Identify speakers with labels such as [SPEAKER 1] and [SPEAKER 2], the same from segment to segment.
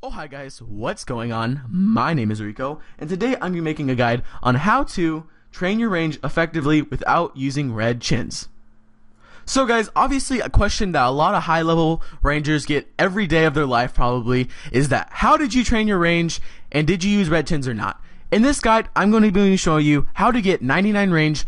[SPEAKER 1] Oh hi guys, what's going on? My name is Rico, and today I'm going to be making a guide on how to train your range effectively without using red chins. So guys, obviously a question that a lot of high level rangers get every day of their life probably is that how did you train your range and did you use red chins or not? In this guide, I'm going to be showing you how to get 99 range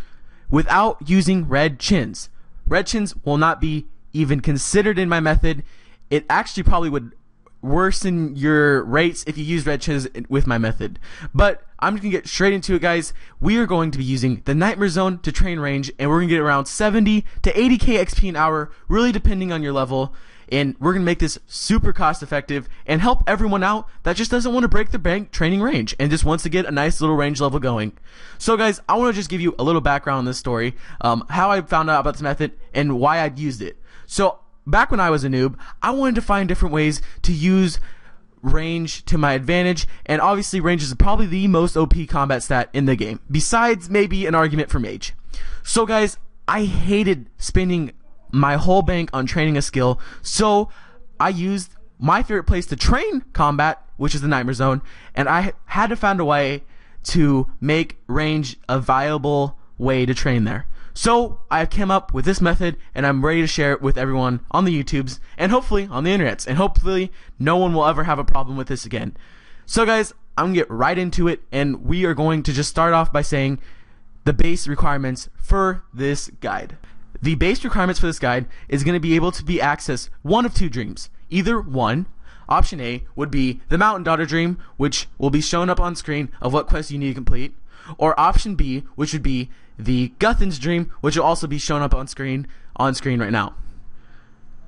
[SPEAKER 1] without using red chins. Red chins will not be even considered in my method. It actually probably would worsen your rates if you use red chins with my method. But I'm just gonna get straight into it, guys. We are going to be using the Nightmare Zone to train range, and we're gonna get around 70 to 80k XP an hour, really depending on your level. And we're gonna make this super cost effective and help everyone out that just doesn't want to break the bank training range and just wants to get a nice little range level going. So guys, I want to just give you a little background on this story, how I found out about this method and why I'd used it. So back when I was a noob, I wanted to find different ways to use range to my advantage, and obviously range is probably the most OP combat stat in the game, besides maybe an argument for mage. So guys, I hated spending my whole bank on training a skill, so I used my favorite place to train combat, which is the Nightmare Zone, and I had to find a way to make range a viable way to train there. So I came up with this method, and I'm ready to share it with everyone on the YouTubes and hopefully on the internets, and hopefully no one will ever have a problem with this again. So guys, I'm gonna get right into it, and we are going to just start off by saying the base requirements for this guide. The base requirements for this guide is going to be able to be accessed one of two dreams. Either one, option A would be the Mountain Daughter dream, which will be shown up on screen of what quest you need to complete, or option B, which would be the Guthan's dream, which will also be shown up on screen right now.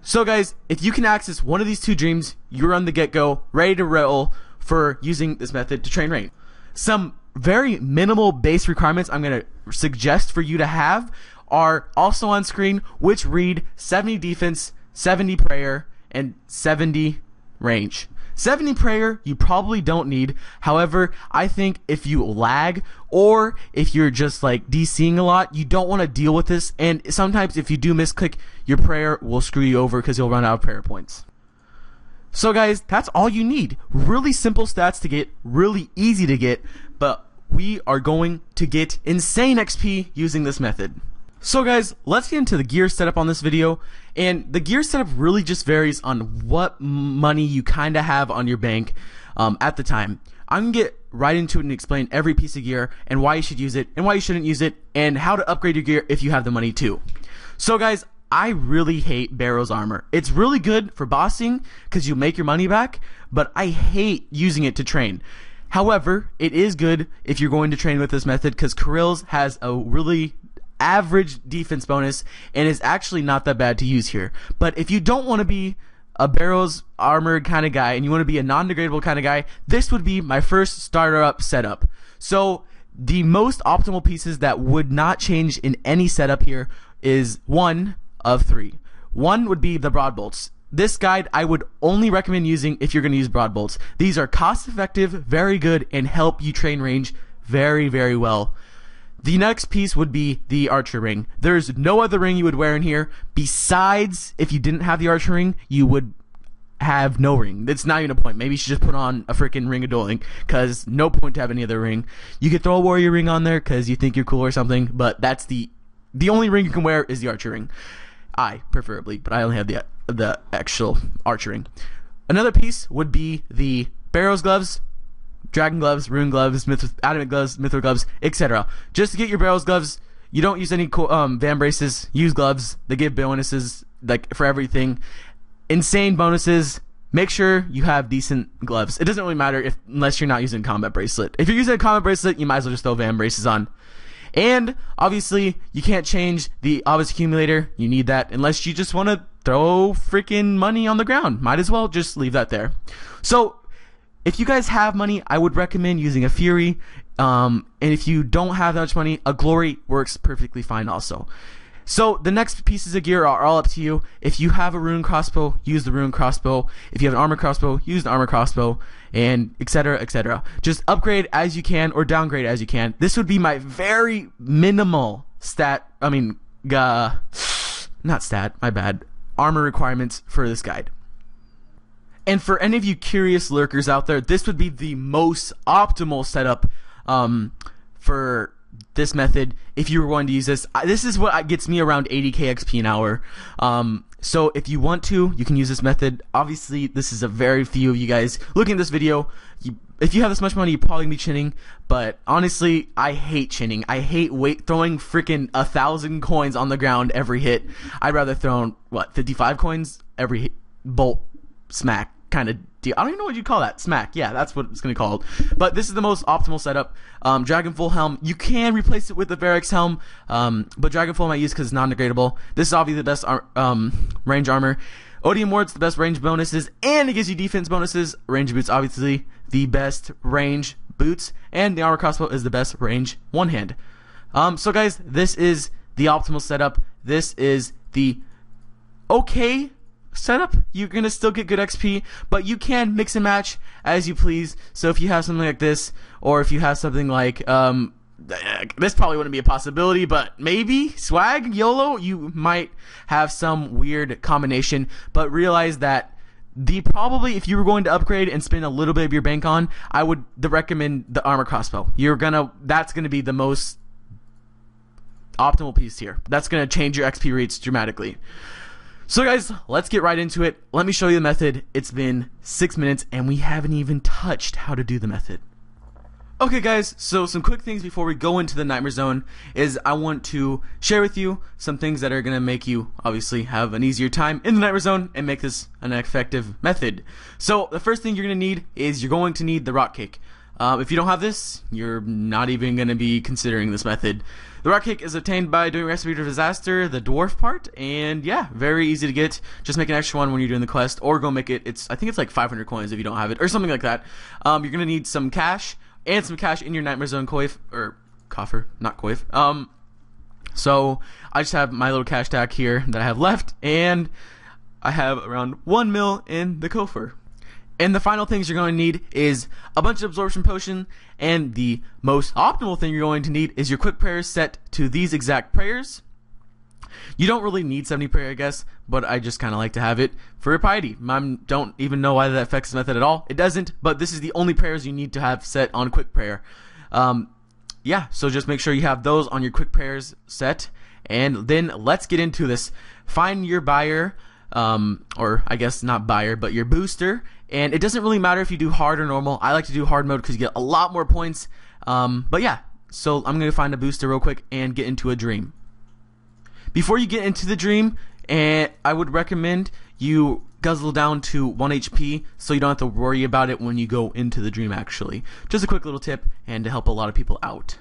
[SPEAKER 1] So guys, if you can access one of these two dreams, you're on the get-go, ready to roll for using this method to train range. Some very minimal base requirements I'm going to suggest for you to have are also on screen, which read 70 defense, 70 prayer, and 70 range. 70 prayer you probably don't need. However, I think if you lag or if you're just like DCing a lot, you don't want to deal with this, and sometimes if you do misclick, your prayer will screw you over because you'll run out of prayer points. So guys, that's all you need. Really simple stats to get, really easy to get, but we are going to get insane XP using this method. So guys, let's get into the gear setup on this video, and the gear setup really just varies on what money you kind of have on your bank at the time. I'm going to get right into it and explain every piece of gear and why you should use it and why you shouldn't use it and how to upgrade your gear if you have the money too. So guys, I really hate Barrow's armor. It's really good for bossing because you make your money back, but I hate using it to train. However, it is good if you're going to train with this method because Kirill's has a really average defense bonus and is actually not that bad to use here. But if you don't want to be a Barrow's armored kind of guy and you want to be a non-degradable kind of guy, this would be my first starter up setup. So the most optimal pieces that would not change in any setup here is one of three. One would be the broad bolts. This guide I would only recommend using if you're going to use broad bolts. These are cost effective, very good, and help you train range very, very well. The next piece would be the archer ring. There's no other ring you would wear in here. Besides, if you didn't have the archer ring, you would have no ring. That's not even a point. Maybe you should just put on a freaking ring of dueling, because no point to have any other ring. You could throw a warrior ring on there because you think you're cool or something, but that's the only ring you can wear is the archer ring. Preferably, but I only have the actual archer ring. Another piece would be the Barrow's gloves, Dragon gloves, Rune gloves, Adamant gloves, Mithril gloves, etc. Just to get your Barrow's gloves, you don't use any Van braces. Use gloves. They give bonuses like for everything. Insane bonuses. Make sure you have decent gloves. It doesn't really matter unless you're not using combat bracelet. If you're using a combat bracelet, you might as well just throw Van braces on. And obviously, you can't change the Obvious Accumulator. You need that unless you just want to throw freaking money on the ground. Might as well just leave that there. So if you guys have money, I would recommend using a Fury, and if you don't have that much money, a Glory works perfectly fine also. So the next pieces of gear are all up to you. If you have a Rune crossbow, use the Rune crossbow. If you have an armor crossbow, use the armor crossbow, and etc, etc. Just upgrade as you can or downgrade as you can. This would be my very minimal armor requirements for this guide. And for any of you curious lurkers out there, this would be the most optimal setup for this method if you were going to use this. This is what gets me around 80k XP an hour. So if you want to, you can use this method. Obviously, this is a very few of you guys looking at this video. If you have this much money, you're probably gonna be chinning. But honestly, I hate chinning. I hate throwing freaking 1,000 coins on the ground every hit. I'd rather throw, 55 coins every hit, bolt, smack kind of deal. I don't even know what you call that. Smack. Yeah, that's what it's gonna be called. But this is the most optimal setup. Dragonfall helm. You can replace it with the Varix helm, but Dragonfall I might use because it's non-degradable. This is obviously the best range armor. Odium Ward's the best range bonuses, and it gives you defense bonuses. Range boots, obviously, the best range boots, and the armor crossbow is the best range one hand. So guys, this is the optimal setup. This is the okay setup. You're gonna still get good XP, but you can mix and match as you please. So if you have something like this, or if you have something like this probably wouldn't be a possibility, but maybe swag YOLO, you might have some weird combination. But realize that probably if you were going to upgrade and spend a little bit of your bank on, I would recommend the armor crossbow. That's gonna be the most optimal piece here. That's gonna change your XP rates dramatically. So guys, let's get right into it. Let me show you the method. It's been 6 minutes and we haven't even touched how to do the method. Okay guys, so some quick things before we go into the Nightmare Zone is I want to share with you some things that are going to make you obviously have an easier time in the Nightmare Zone and make this an effective method. So the first thing you're going to need is you're going to need the Rock Cake. If you don't have this, you're not even going to be considering this method. The Rock Cake is obtained by doing Recipe for Disaster, the dwarf part, and yeah, very easy to get. Just make an extra one when you're doing the quest, or go make it. I think it's like 500 coins if you don't have it, or something like that. You're going to need some cash, and some cash in your Nightmare Zone coffer, not coif. So I just have my little cash stack here that I have left, and I have around 1 mil in the coffer. And the final things you're going to need is a bunch of absorption potion, and the most optimal thing you're going to need is your quick prayers set to these exact prayers. You don't really need 70 prayer, I guess, but I just kind of like to have it for piety. I don't even know why that affects the method at all. It doesn't, but this is the only prayers you need to have set on quick prayer. Yeah, so just make sure you have those on your quick prayers set, and then let's get into this. Find your buyer, or I guess not buyer, but your booster, and it doesn't really matter if you do hard or normal. I like to do hard mode because you get a lot more points, but yeah, so I'm going to find a booster real quick and get into a dream. Before you get into the dream, I would recommend you guzzle down to 1 HP so you don't have to worry about it when you go into the dream actually. Just a quick little tip and to help a lot of people out.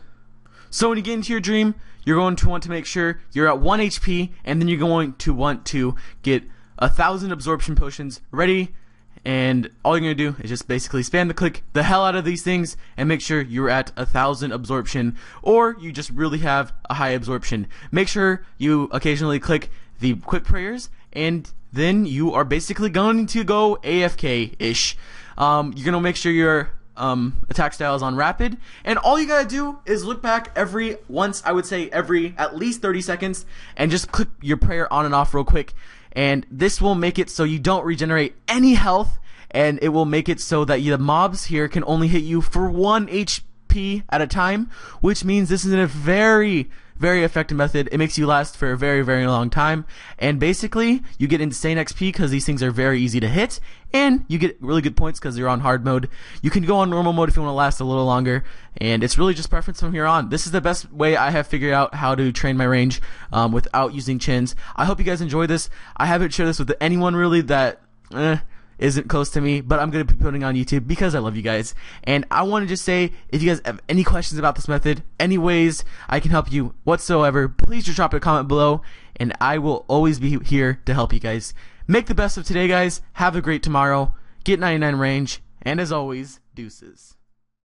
[SPEAKER 1] So when you get into your dream, you're going to want to make sure you're at 1 HP, and then you're going to want to get 1,000 absorption potions ready. And all you're going to do is just basically spam the hell out of these things and make sure you're at 1,000 absorption, or you just really have a high absorption. Make sure you occasionally click the quick prayers, and then you are basically going to go AFK-ish. You're going to make sure your attack style is on rapid, and all you got to do is look back every at least 30 seconds and just click your prayer on and off real quick. And this will make it so you don't regenerate any health, and it will make it so that the mobs here can only hit you for 1 HP at a time, which means this is a very, very effective method. It makes you last for a very, very long time, and basically you get insane XP because these things are very easy to hit, and you get really good points because you're on hard mode. You can go on normal mode if you want to last a little longer, and it's really just preference from here on. This is the best way I have figured out how to train my range without using chins. I hope you guys enjoy this. I haven't shared this with anyone really that isn't close to me, but I'm going to be putting it on YouTube because I love you guys. And I want to just say, if you guys have any questions about this method, any ways I can help you whatsoever, please just drop a comment below, and I will always be here to help you guys. Make the best of today, guys. Have a great tomorrow. Get 99 range, and as always, deuces.